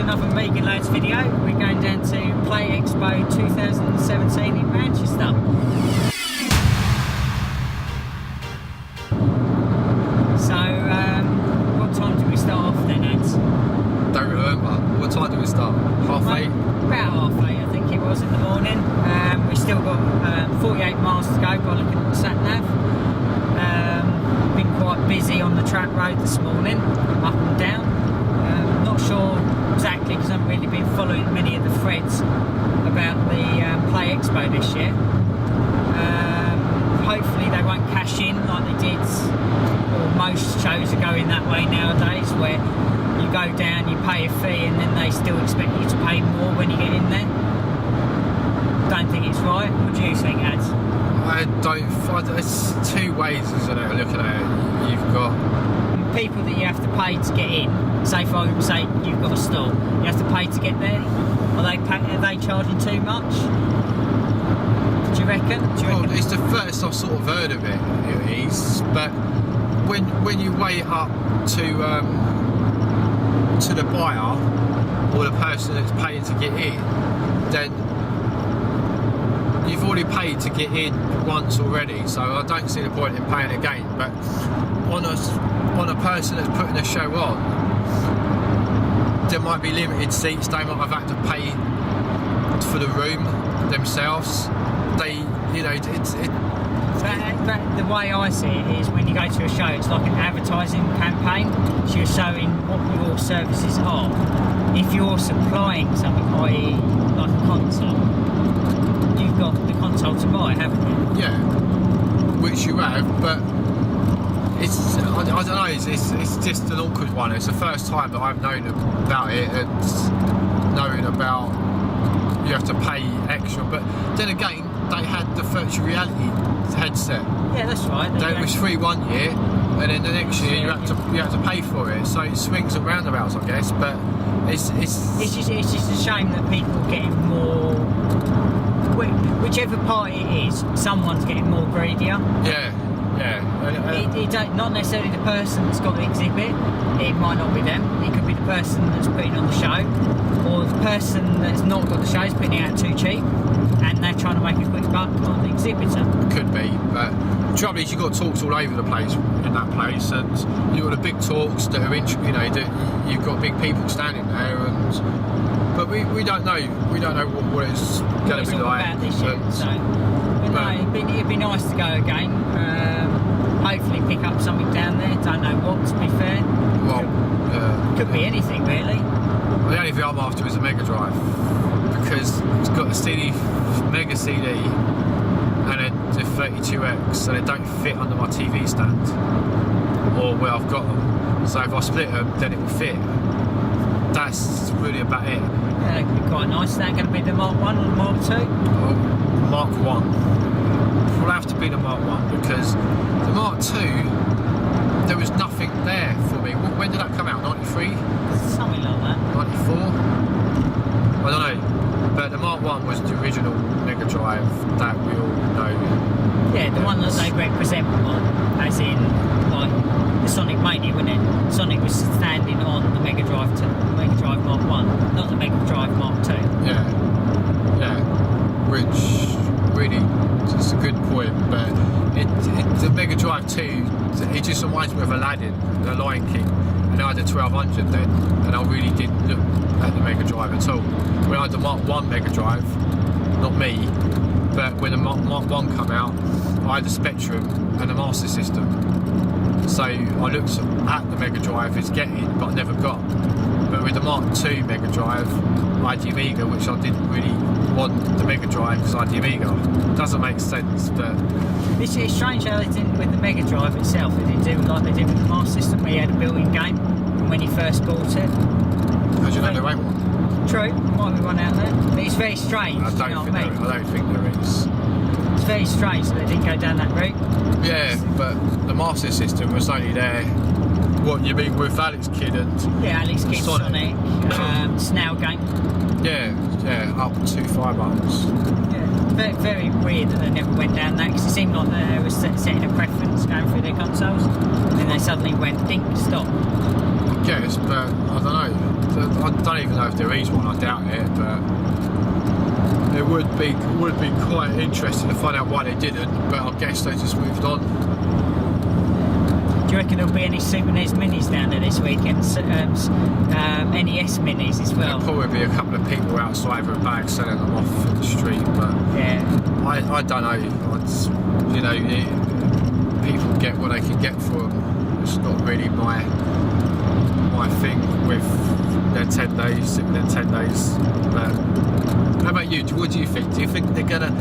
another Megan Lads video. We're going down to Play Expo 2017 in Manchester. So, what time do we start off then, Eds? Don't remember. What time do we start? Half 8? About half 8, I think it was in the morning. We still got 48 miles to go by looking at the sat nav. Been quite busy on the track road this morning, up and down. Not sure exactly because I haven't really been following many of the threads about the Play Expo this year. Hopefully they won't cash in like they did, or most shows are going that way nowadays, where you go down, you pay a fee, and then they still expect you to pay more when you get in there. Don't think it's right. What do you think, Ads? I don't find it's two ways, isn't it? Looking at it, you've got people that you have to pay to get in. Say for argument's sake, you've got a stall, you have to pay to get there. Are they charging too much? Do you reckon? Well, it's the first I've sort of heard of it is, but when you weigh it up to the buyer or the person that's paying to get in, then you've already paid to get in once already, so I don't see the point in paying again. But on a person that's putting a show on, there might be limited seats. They might have had to pay for the room themselves. The way I see it is, when you go to a show, it's like an advertising campaign. So you're showing what your services are. If you're supplying something, i.e. like a console, you've got the console to buy, haven't you? Yeah, which you have, but I don't know, it's just an awkward one. It's the first time that I've known about it, and knowing about you have to pay extra. But then again, they had the virtual reality headset. Yeah, that's right. It was free 1 year, and then the next year you have to pay for it. So it swings and roundabouts, I guess. But it's just a shame that people are getting more. Whichever party it is, someone's getting more greedier. Yeah. Not necessarily the person that's got the exhibit. It might not be them. It could be the person that's putting on the show, or the person that's not got the show is putting it out too cheap, and they're trying to make a quick buck on the exhibitor. Could be, but the trouble is you've got talks all over the place in that place, and you've got the big talks that are you've got big people standing there, but we don't know. We don't know what it's going to be like. About this year, it'd be nice to go again. Hopefully pick up something down there. Don't know what, to be fair. Well, could be anything really. Well, the only thing I'm after is a Mega Drive, because it's got a Mega CD and then the 32X, and it don't fit under my TV stand or where I've got them. So if I split them, then it will fit. That's really about it. Yeah, that could be quite nice. Is that going to be the Mark 1 or the Mark 2? Oh, Mark 1. Will have to be the Mark 1, because the Mark 2, there was nothing there for me. When did that come out? 93? Something like that. 94? I don't know. But the Mark 1 was the original Mega Drive that we all know. Yeah, the one that they represent on, as in like the Sonic Mania, when Sonic was standing on the Mega Drive Mark 1, not the Mega Drive Mark 2. Yeah. Which really is a good point, but the Mega Drive 2, it just reminds me of Aladdin, the Lion King, and I had the 1200 then, and I really didn't look at the Mega Drive at all. When I had the Mark 1 Mega Drive, not me, but when the Mark 1 came out, I had the Spectrum and the Master System. So I looked at the Mega Drive as getting, but I never got. But with the Mark 2 Mega Drive, I had the Amiga, which I didn't really want the Mega Drive because I had the Amiga. Doesn't make sense, but it's strange how they didn't with the Mega Drive itself. They didn't do like they did with the Master System, where you had a built-in game when you first bought it. How do you know there ain't one? True, might be one out there. But it's very strange. I don't think there is. It's very strange that they didn't go down that route. Yeah, but the Master System was only there. What you mean with Alex Kidd and Alex Kidd, Sonic, Snail Game. Yeah, up to $5. Yeah, very, very weird that they never went down that, because it seemed like they were setting a preference going through their consoles, and then they suddenly went, dink, stop. guess, but I don't know. I don't even know if there is one. I doubt it, but it would be quite interesting to find out why they didn't. But I guess they just moved on. Do you reckon there'll be any Super NES minis down there this weekend? NES minis as well? There'll probably be a couple of people outside with bags selling them off in the street, but yeah, I don't know. People get what they can get for them. It's not really my thing with Nintendo's, Super Nintendo's. But how about you? What do you think? Do you think they're gonna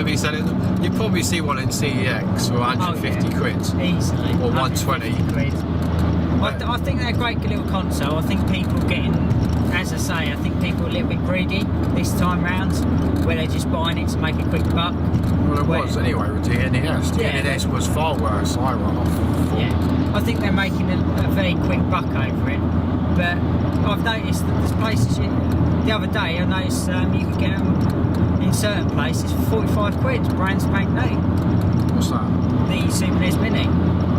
be selling them? You'd probably see one in CEX for 150 quid, easily, or 120 quid. I think they're a great little console. I think people getting, as I say, I think people are a little bit greedy this time round, where they're just buying it to make a quick buck. Well, it was anyway with the NES. The NES was far worse. Yeah, I think they're making a very quick buck over it. But I've noticed that there's places. The other day, I noticed you could get them in certain places for 45 quid, brand spank new. What's that? The Super NES Mini.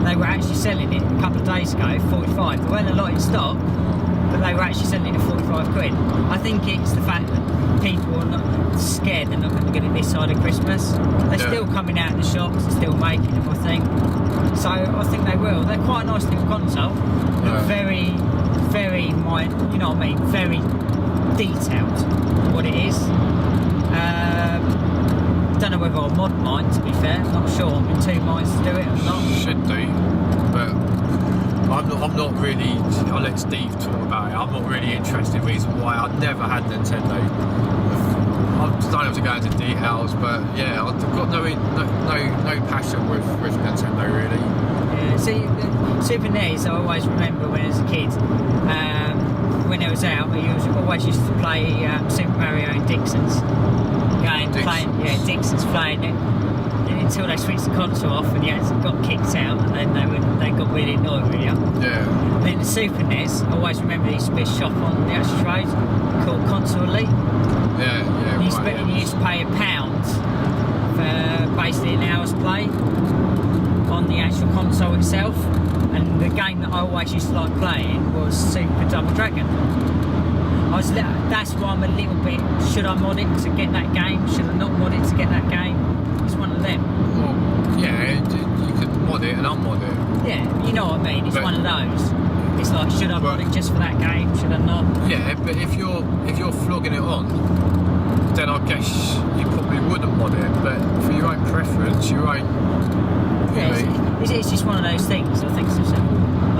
They were actually selling it a couple of days ago, 45. There weren't a lot in stock, but they were actually selling it at 45 quid. I think it's the fact that people are not scared they're not going to get it this side of Christmas. They're still coming out in the shops, they're still making them, I think. So I think they will. They're quite a nice little console. Very, very, you know what I mean, very detailed what it is. Don't know whether I'll mod mine, to be fair. I'm not sure. I'm in two minds to do it or not. Should do, but I'm not really. I'll let Steve talk about it. I'm not really interested. Reason why I've never had Nintendo. I don't have to go into details, but yeah, I've got no passion with Nintendo really. Yeah. See, Super NES. I always remember when I was a kid. When it was out, I always used to play Super Mario and Dixon's. Dixon's playing it until they switched the console off and got kicked out, and then they got really annoyed with you. Yeah. Then the Super NES, I always remember there used to be a shop on the actual road called Console Elite. Yeah. You used to pay £1 for basically an hour's play on the actual console itself, and the game that I always used to like playing was Super Double Dragon. That's why I'm a little bit, should I mod it to get that game? Should I not mod it to get that game? It's one of them. Well, yeah, you can mod it and unmod it. Yeah, you know what I mean, it's one of those. It's like, should I mod it just for that game? Should I not? Yeah, but if you're flogging it on, then I guess you probably wouldn't mod it, but for your own preference, your own... Yeah, it's just one of those things. I think I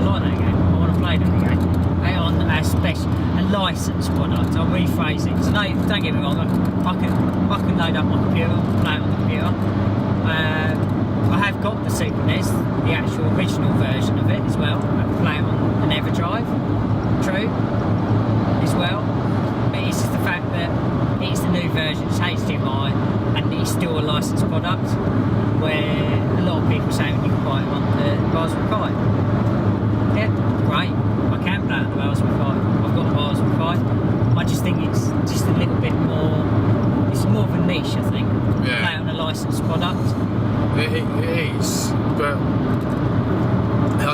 like that game. I want to play that game. On a licensed product, I'll rephrase it. So no, don't get me wrong, I can load up my computer, play it on the computer. I have got the Super NES, the actual original version of it as well. I can play it on an EverDrive, true, as well. But it's just the fact that it's the new version, it's HDMI, and it's still a licensed product, where a lot of people say you can buy it on the Raspberry Pi. Yeah, great. I can play it on the Raspberry Pi. I've got the Raspberry Pi. I just think it's just a little bit more. It's more of a niche, I think. Yeah. Play it on a licensed product. It is, but I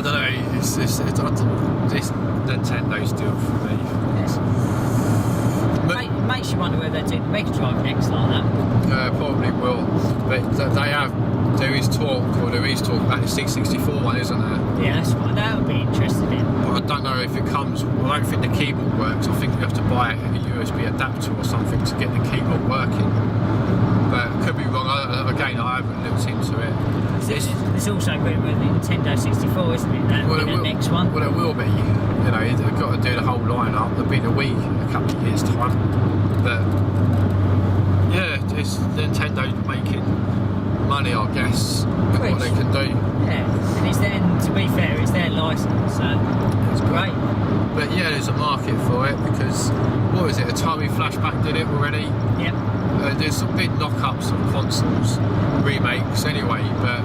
don't know. It's this Nintendo still for me. But it makes you wonder whether they're doing the Mega Drive next like that. Probably will. But there is talk about the 664 one, isn't there? Yeah, that's what that would be interested in. But I don't know if it comes. I don't think the keyboard works. I think you have to buy a USB adapter or something to get the keyboard working. But I could be wrong. Again, I haven't looked into it. It's also good with the Nintendo 64, isn't it? The next one. Well, it will be. You know, they've got to do the whole lineup. There'll be the Wii in a couple of years' time. But yeah, it's Nintendo making money, I guess, with what they can do. Yeah, and it's then, to be fair, it's their license, so it's great. But yeah, there's a market for it because, what was it, Atari Flashback did it already? Yep. There's some big knock-ups of consoles, remakes anyway, but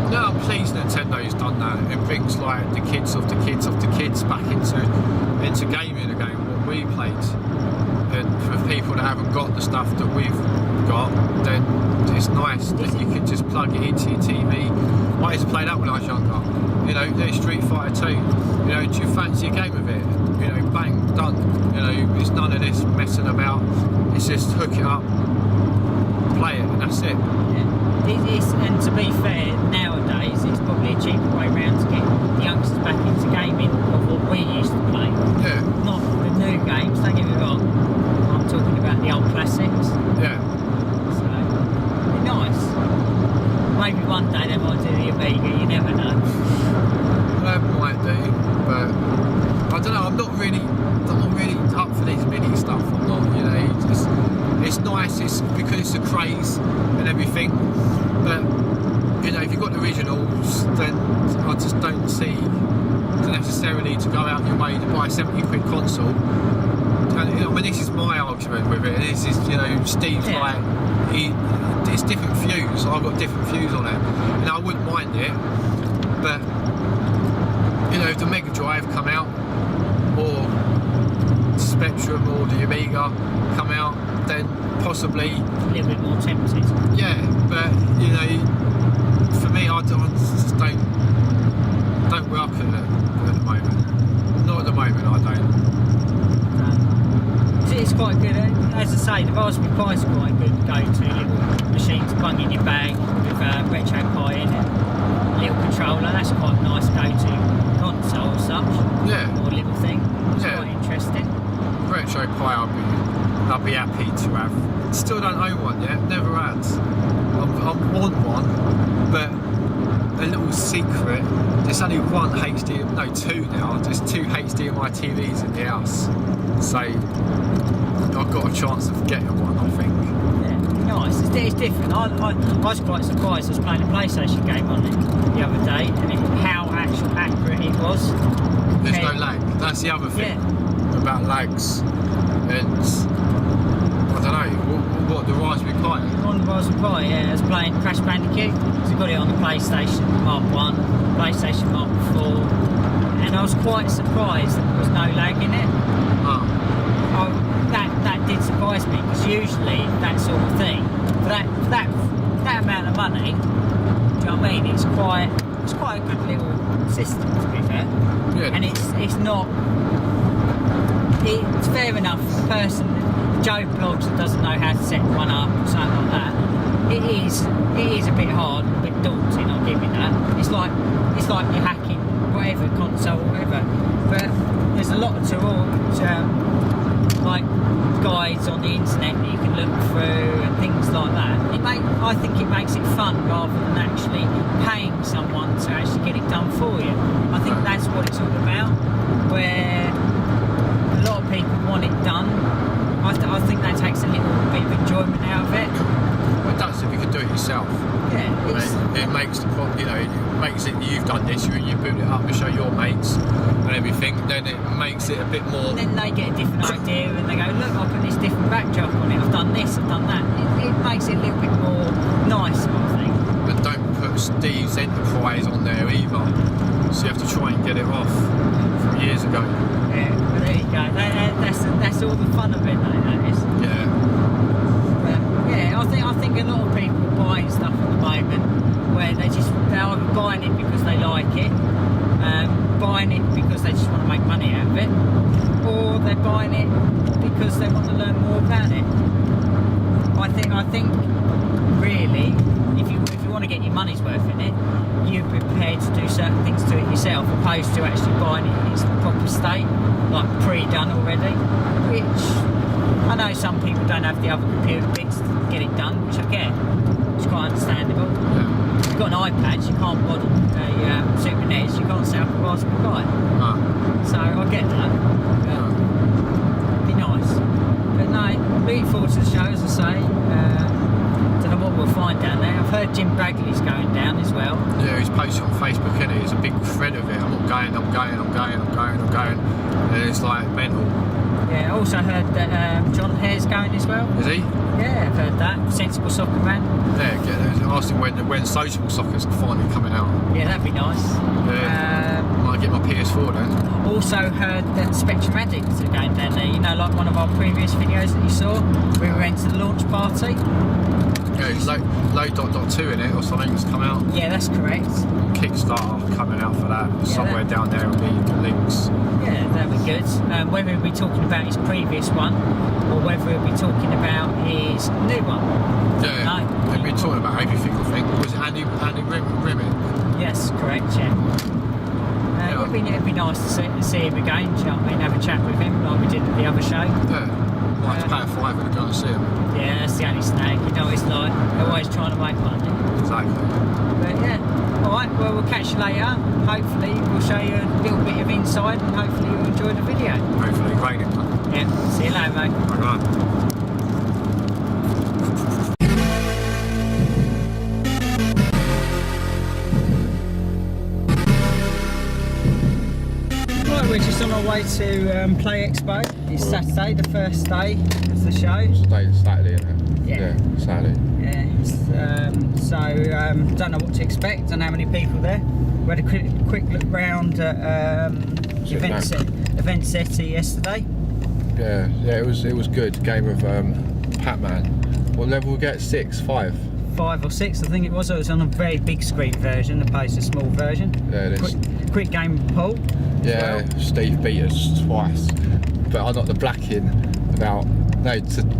no, I'm pleased Nintendo's done that. It brings like the kids of the kids of the kids back into gaming again, what we played. And for people that haven't got the stuff that we've got, then it's nice that you can just plug it into your TV. I used to play that when I was younger. You know, there's Street Fighter 2. You know, do you fancy a game of it? You know, bang, done. You know, it's none of this messing about. It's just hook it up, play it, and that's it. Yeah. And to be fair, nowadays it's probably a cheaper way round to get the youngsters back into gaming of what we used to play. Yeah. Not the new games, don't get me wrong. I'm talking about the old classics. Yeah. So, it'd be nice. Maybe one day they might do the Amiga, you never know. That might do, but I don't know. I'm not really up for these mini stuff. I'm not, you know. It's nice. It's because it's a craze and everything. But you know, if you've got the originals, then I just don't see necessarily to go out your way to buy a 70 quid console. And, I mean, this is my argument with it. This is, you know, Steve's like, it's different views. I've got different views on it, and I wouldn't mind it. But you know, if the Mega Drive come out, or Spectrum or the Amiga come out, then possibly A little bit more tempted. yeah. But you know, for me, I just don't welcome it at the moment. Not at the moment, I don't. It's quite good. As I say, the Raspberry Pi is quite a good go-to little machine to bung in your bag with Retro Pi in it. Little controller, that's quite a nice go-to console as such. Yeah. Or little thing. It's Yeah. quite interesting. Retro Pi, I'll be happy to have. Still don't own one yet. Never had. I want one, but a little secret. There's only one two now. There's 2 HDMI TVs in the house, so I've got a chance of getting one, I think. Yeah, nice. It's different. I was quite surprised. I was playing a PlayStation game on it the other day, and how accurate it was. There's no lag. That's the other thing about lags. And I don't know what the Raspberry Pi. On the Raspberry Pi, yeah, I was playing Crash Bandicoot. So I got it on the PlayStation Mark 1, PlayStation Mark 4, and I was quite surprised that there was no lag in it. That did surprise me, because usually that sort of thing, for that amount of money, do you know what I mean? It's quite a good little system, to be fair. Yeah. And it's not. It's fair enough. The person, Joe Blogs, that doesn't know how to set one up or something like that, it is a bit hard, a bit daunting. I'll give you that. It's like you're hacking whatever console, or whatever. But there's a lot of tools, like guides on the internet that you can look through and things like that. I think it makes it fun rather than actually paying someone to actually get it done for you. I think that's what it's all about. Where a lot of people want it done. I think that takes a little bit of enjoyment out of it. Well, it does if you can do it yourself. Yeah, It makes it makes it. You've done this. You boot it up and show your mates and everything. Then it makes it a bit more. and then they get a different idea and they go, look, I put this different backdrop on it. I've done this. I've done that. It makes it a little bit more nice, I think. And don't put Steve's Enterprise on there either. So you have to try and get it off from years ago. Yeah, but there you go. That's all the fun of it, though, that is. Yeah. But yeah, I think a lot of people are buying stuff at the moment where they're either buying it because they like it, buying it because they just want to make money out of it, or they're buying it because they want to learn more about it. I think really, if you want to get your money's worth in it, you're prepared to do certain things to it yourself, opposed to actually buying it in its proper state, like pre-done already. Which I know some people don't have the other computer bits to get it done, which I get. It's quite understandable. Yeah. If you've got an iPad, you can't model a Super NES, you can't set up a Raspberry Pi. So I get that. It'd be nice. But no, looking forward to the show, as I say. Don't know what we'll find down there. I've heard Jim Bagley's going down as well. Yeah, he's posted on Facebook, isn't he? There's a big thread of it. I'm going. And it's like mental. Yeah, I also heard that John Hare's going as well. Is he? Yeah, I've heard that. Sensible Soccer Man. Yeah, asked him when Sociable Soccer's finally coming out. Yeah, that'd be nice. Yeah. Might get my PS4 then. Also heard that Spectrum Addicts are going down there. You know, like one of our previous videos that you saw, we went to the launch party. Yeah, it's low .2 in it or something that's come out. Yeah, that's correct. Kick Kickstarter coming out for that. Yeah, Somewhere that- down there will be the links. Yeah, that'd be good. Whether we'll be talking about his previous one or whether we'll be talking about his new one. Yeah, No. they've been talking about everything, I think. Was it Andy Rimmett? Yes, correct, yeah. Yeah. It'd be nice to see him again, do you know what I mean? Have a chat with him like we did at the other show. Yeah. Might have to pay a fiver to go and see him. Yeah, that's the only snag. You know what it's like. They're always trying to make money. Exactly. But yeah, alright, well we'll catch you later. Hopefully we'll show you a little bit of inside and hopefully you'll enjoy the video. Hopefully raining. Yeah, see you later mate. Bye-bye. Right, we're just on our way to Play Expo. It's Saturday, the first day of the show. Saturday, isn't it? Yeah. Saturday. Yeah, don't know what to expect, don't know how many people there. We had a quick look round at EventCity yesterday. Yeah, it was good. Game of Pac-Man. What level we get? 6, 5. 5 or 6, I think it was. It was on a very big screen version opposed to a small version. Yeah, it is. Quick game of pool. Yeah, Well. Steve beat us twice, but I knocked the black in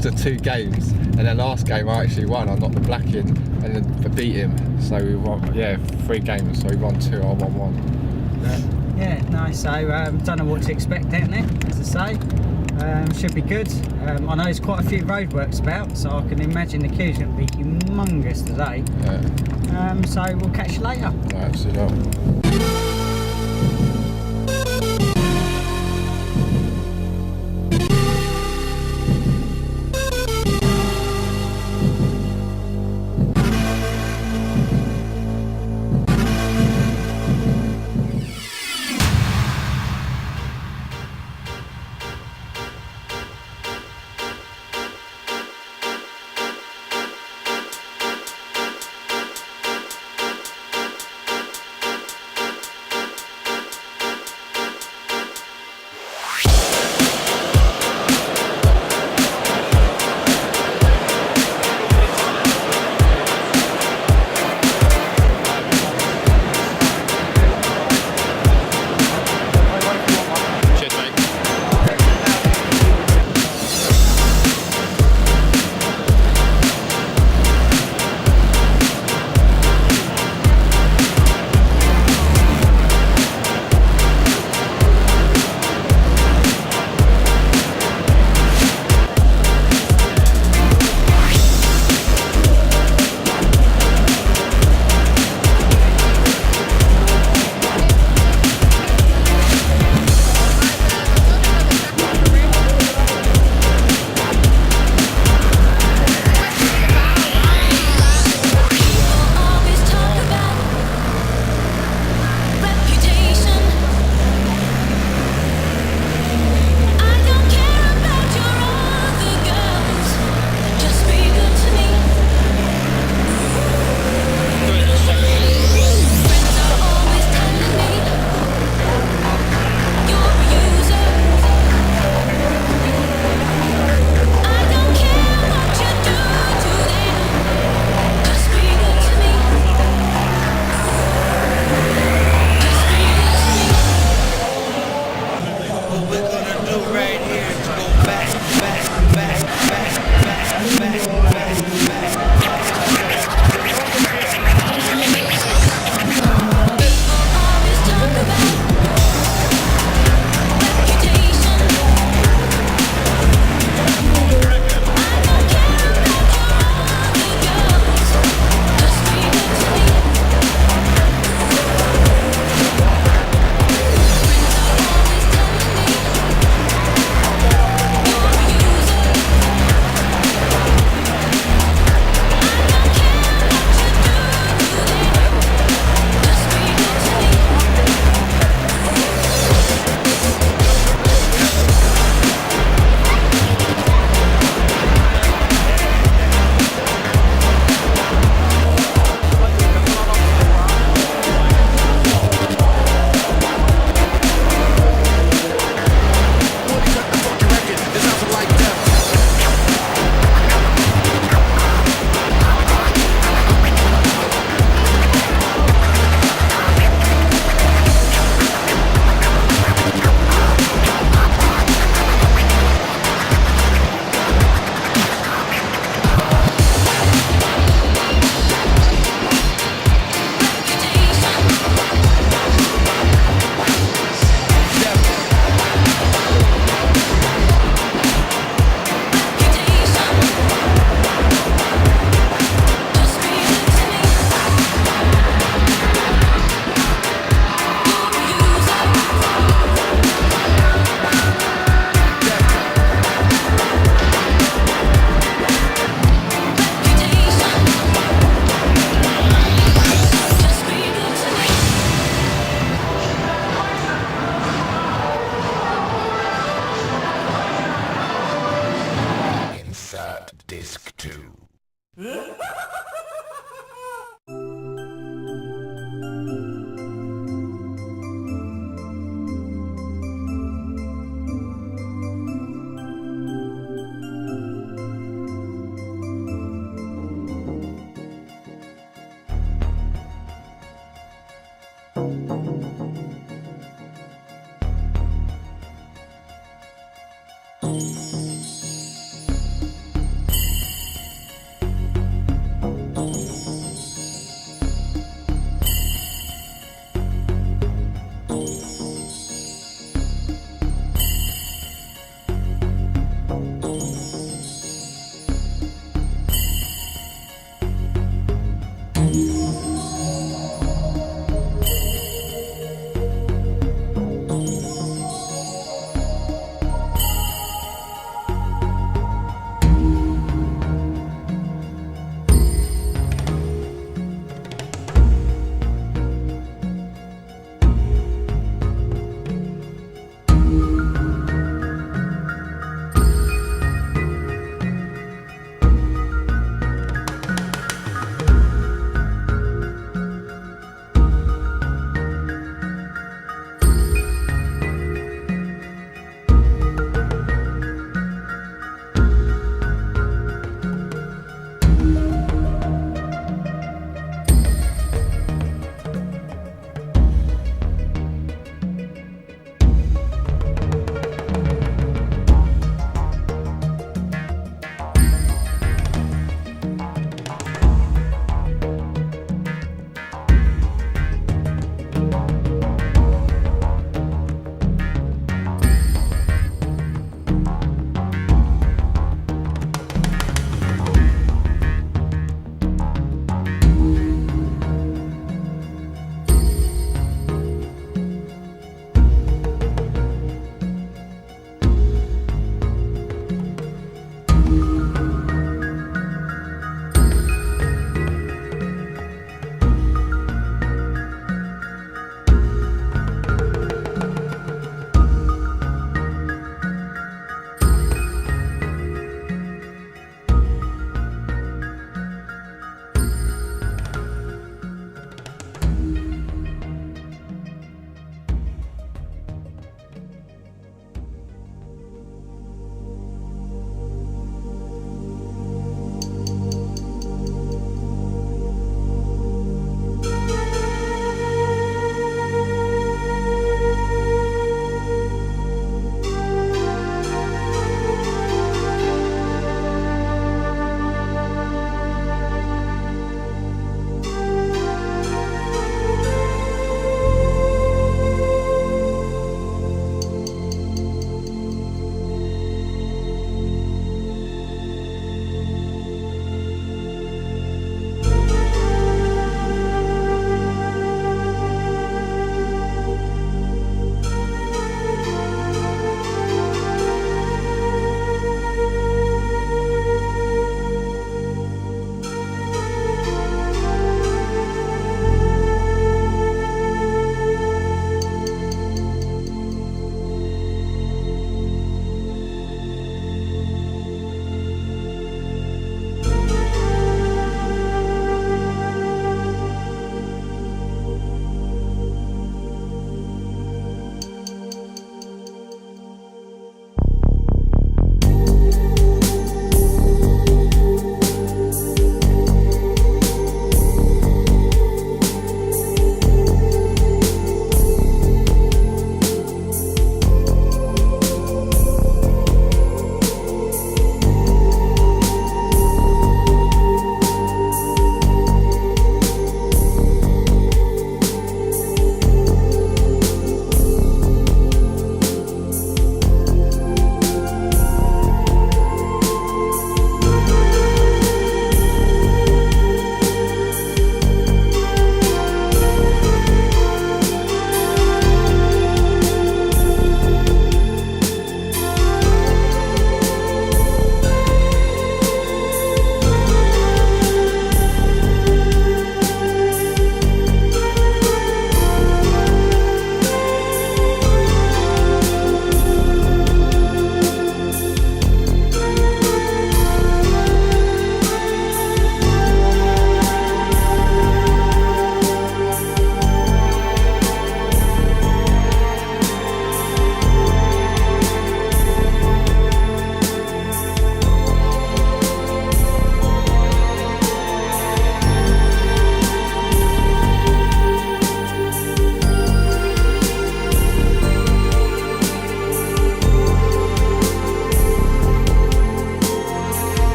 to 2 games, and then last game I actually won. I knocked the black in and then beat him. So we won, 3 games. So we won 2, I won 1. Yeah, nice. So don't know what to expect down there, as I say. Should be good. I know there's quite a few roadworks about, so I can imagine the queue's going to be humongous today. Yeah. So we'll catch you later. Right, see you later.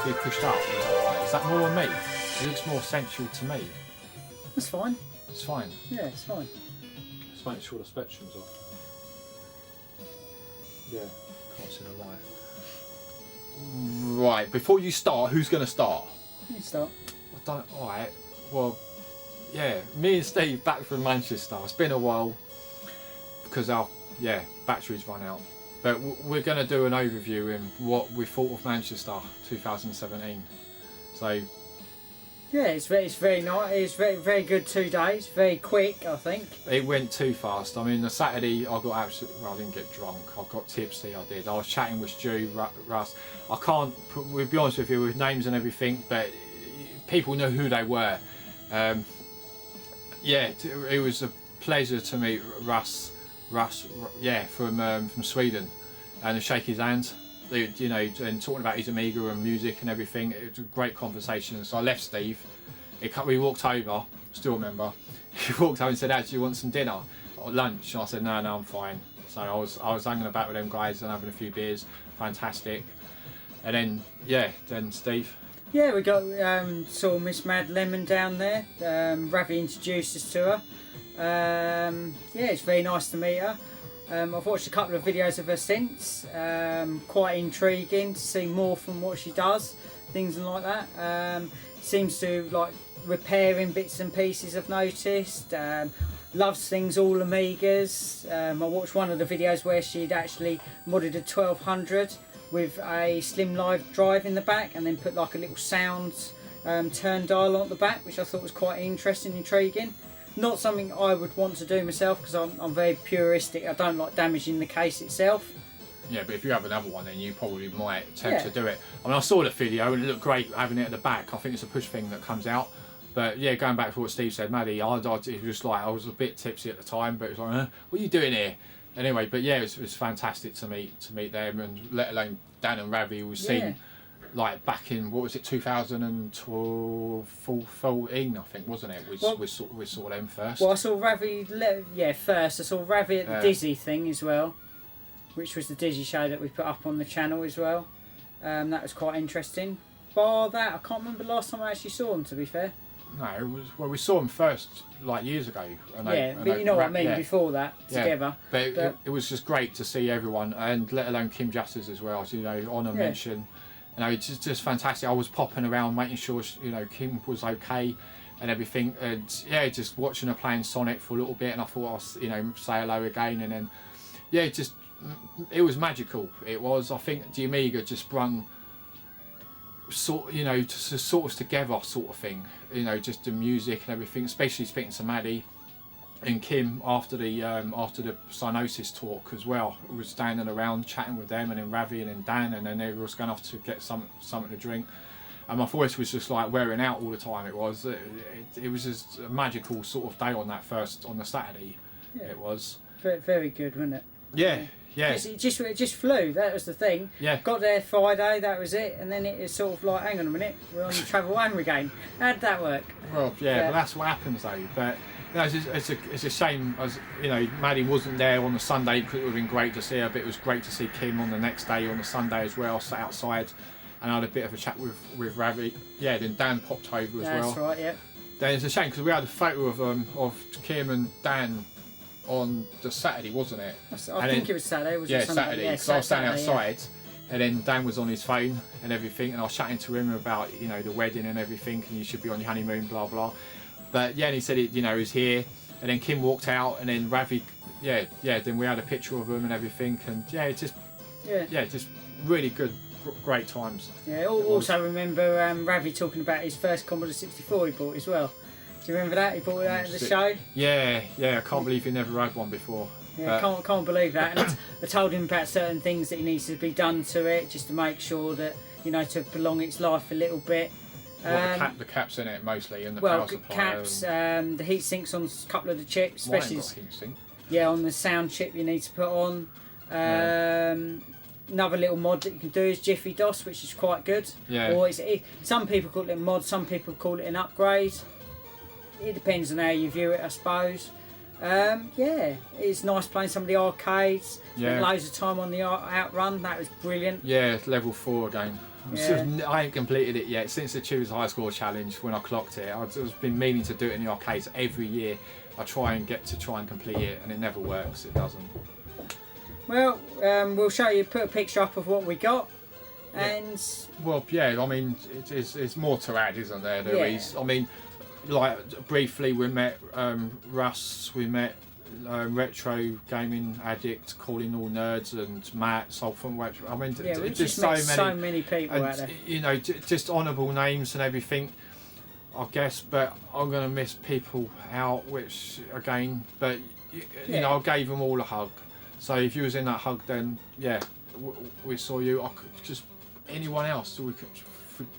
to be pushed up. Is that more on me? It looks more sensual to me. That's fine. It's fine. Yeah, it's fine. Let's make sure the spectrum's off. Yeah, can't see the light. Right, before you start, who's going to start? You start. Alright, well, yeah, me and Steve back from Manchester. It's been a while because our batteries run out. But we're going to do an overview in what we thought of Manchester 2017. So yeah, it's very nice. It's very good 2 days. Very quick, I think. it went too fast. I mean, the Saturday I got absolutely. Well, I didn't get drunk. I got tipsy. I did. I was chatting with Stu, Russ. I can't. We'll be honest with you with names and everything, but people know who they were. Yeah, it was a pleasure to meet Russ. Yeah, from Sweden, and to shake his hand. You know, and talking about his Amiga and music and everything. It was a great conversation. So I left Steve. We walked over. Still remember. He walked over and said, "Do you want some dinner or lunch?" And I said, "No, I'm fine." So I was hanging about with them guys and having a few beers. Fantastic. And then then Steve. Yeah, we got saw Miss Mad Lemon down there. Ravi introduced us to her. Yeah, it's very nice to meet her. I've watched a couple of videos of her since. Quite intriguing to see more from what she does, things like that. Seems to like repairing bits and pieces, I've noticed. Loves things all Amigas. I watched one of the videos where she'd actually modded a 1200 with a slim live drive in the back and then put like a little sound turn dial on the back, which I thought was quite interesting, intriguing. Not something I would want to do myself because I'm very puristic. I don't like damaging the case itself. Yeah, but if you have another one, then you probably might attempt to do it. I mean, I saw the video and it looked great having it at the back. I think it's a push thing that comes out. But yeah, going back to what Steve said, Maddie, it was just like I was a bit tipsy at the time, but it was like, what are you doing here? Anyway, but yeah, it was fantastic to meet them, and let alone Dan and Ravi was seen like back in what was it 2012, 14, I think, wasn't it? We saw them first. Well, I saw Ravi first. I saw Ravi at the Dizzy thing as well, which was the Dizzy show that we put up on the channel as well. That was quite interesting. Bar that, I can't remember the last time I actually saw them, to be fair. No, it was, well, we saw them first like years ago. But you know what I mean, before that, together. But it was just great to see everyone, and let alone Kim Justice as well, you know, honour mention. You know, it's just fantastic. I was popping around making sure, you know, Kim was okay and everything, and yeah, just watching her playing Sonic for a little bit, and I thought I'd, you know, say hello again, and then yeah, it was magical. It was. I think the Amiga just sprung sort of together sort of thing, you know, just the music and everything, especially speaking to Maddie and Kim after the Cyanosis talk as well. I was standing around chatting with them, and then Ravi and then Dan, and then they was going off to get something to drink, and my voice was just like wearing out all the time. It was just a magical sort of day on the Saturday. It was very, very good, wasn't it? Yeah. It just flew. That was the thing. Yeah. Got there Friday. That was it. And then it was sort of like, hang on a minute, we're on the travel home again. How did that work? Well, but that's what happens though. But you know, it's a shame, as you know, Maddie wasn't there on the Sunday because it would have been great to see her. But it was great to see Kim on the next day on the Sunday as well. Sat outside, and I had a bit of a chat with Ravi. Yeah. Then Dan popped over as well. That's right. Yeah. Then it's a shame because we had a photo of Kim and Dan on the Saturday, wasn't it? I think it was Saturday. Was it Sunday? Saturday. Because I was standing outside, and then Dan was on his phone and everything, and I was chatting to him about, you know, the wedding and everything, and you should be on your honeymoon, blah blah. But yeah, and he said it, you know, he was here, and then Kim walked out, and then Ravi, then we had a picture of him and everything, and just really good, great times. Yeah. Also remember Ravi talking about his first Commodore 64 he bought as well. Do you remember that? He bought that at the show? Yeah, I can't believe he never had one before. Yeah, can't believe that. And I told him about certain things that he needs to be done to it, just to make sure that, you know, to prolong its life a little bit. The caps in it mostly, and the power supply. Caps, the heat sinks on a couple of the chips, especially. Got heat sink. Yeah, on the sound chip you need to put on. Another little mod that you can do is Jiffy DOS, which is quite good. Yeah. Or some people call it a mod, some people call it an upgrade. It depends on how you view it, I suppose. It's nice playing some of the arcades. Spent loads of time on the Outrun. That was brilliant. Yeah, it's level 4 again. I ain't completed it yet since the Choose High Score Challenge when I clocked it. I've just been meaning to do it in the arcades every year. I try and complete it, and it never works. It doesn't. Well, we'll show you, put a picture up of what we got, and well, yeah. I mean, it's more to add, isn't there? There is. I mean, like briefly, we met Russ. We met Retro Gaming Addict, Calling All Nerds, and Matt Sulphur. I mean, just so many people and, out there. You know, just honourable names and everything, I guess. But I'm gonna miss people out, which again, but you know, I gave them all a hug. So if you was in that hug, then yeah, we saw you. I could just anyone else we could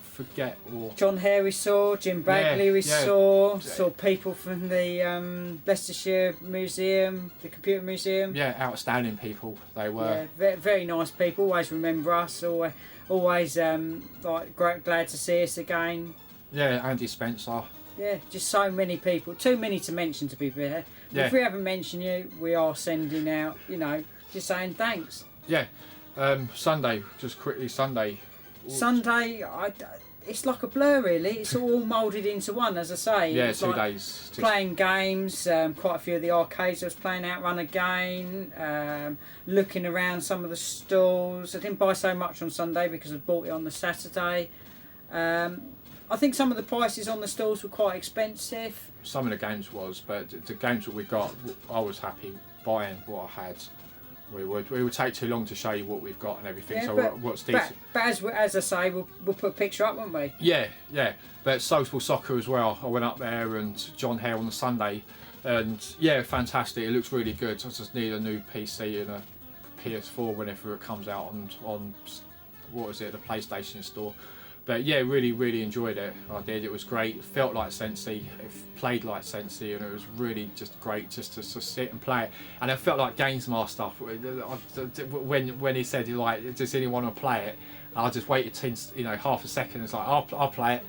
forget or John Hare we saw, Jim Bagley we saw people from the Leicestershire Museum, the Computer Museum. Yeah, outstanding people they were. Yeah, very, very nice people. Always remember us. Always like glad to see us again. Yeah, Andy Spencer. Yeah, just so many people. Too many to mention, to be fair. Yeah. If we haven't mentioned you, we are sending out, you know, just saying thanks. Yeah. Sunday, just quickly, Sunday, it's like a blur really. It's all moulded into one, as I say. Yeah, it's 2 like days. playing games, quite a few of the arcades I was playing Outrun again, looking around some of the stalls. I didn't buy so much on Sunday because I bought it on the Saturday. I think some of the prices on the stalls were quite expensive. Some of the games was, but the games that we got, I was happy buying what I had. We would take too long to show you what we've got and everything. Yeah, so but, what's decent? But as I say, we'll put a picture up, won't we? Yeah. But Social Soccer as well. I went up there and John Hare on the Sunday, and yeah, fantastic. It looks really good. I just need a new PC and a PS4 whenever it comes out on what was it, the PlayStation Store. But yeah, really enjoyed it. I did. It was great. It felt like Sensi. It played like Sensi, and it was really just great just to sit and play it. And it felt like Games Master when he said, like, does anyone want to play it? I just waited half a second. It's like I'll play it,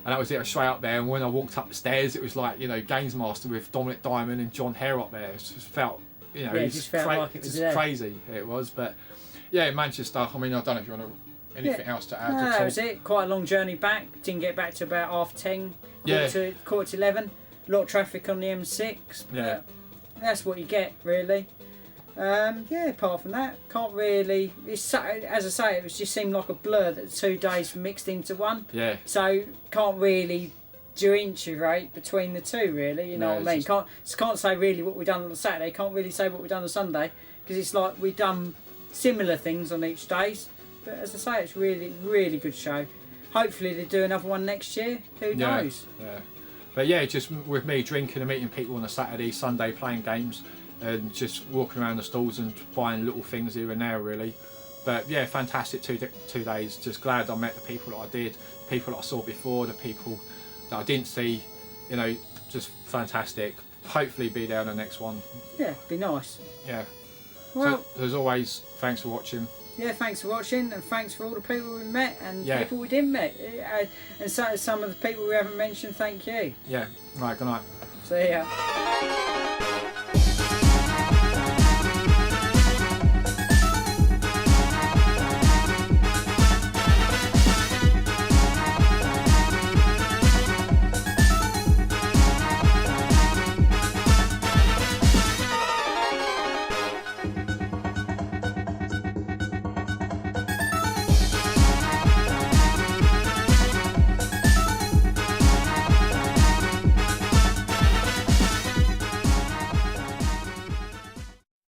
and that was it. I was straight up there. And when I walked up the stairs, it was like Games Master with Dominic Diamond and John Hare up there. It just felt it just felt like it was just crazy. It was, but yeah, Manchester. I mean, I don't know if you want to. Anything else to add? No, that was it. Quite a long journey back. Didn't get back to about 10:30, quarter to 11. A lot of traffic on the M6. Yeah. That's what you get, really. Apart from that, can't really. As I say, it just seemed like a blur that 2 days mixed into one. Yeah. So can't really differentiate between the two, really. You know what I mean? Can't say really what we done on the Saturday. Can't really say what we done on Sunday because it's like we done similar things on each days. But as I say, it's really good show. Hopefully they do another one next year. Who knows? Yeah. But yeah, just with me drinking and meeting people on a Saturday, Sunday, playing games, and just walking around the stalls and buying little things here and there, really. But yeah, fantastic 2 days. Just glad I met the people that I did, the people that I saw before, the people that I didn't see. You know, just fantastic. Hopefully be there on the next one. Yeah, be nice. Yeah. Well, so, as always, thanks for watching. Yeah, thanks for watching, and thanks for all the people we met and people we didn't meet. And so some of the people we haven't mentioned, thank you. Yeah, right, good night. See ya.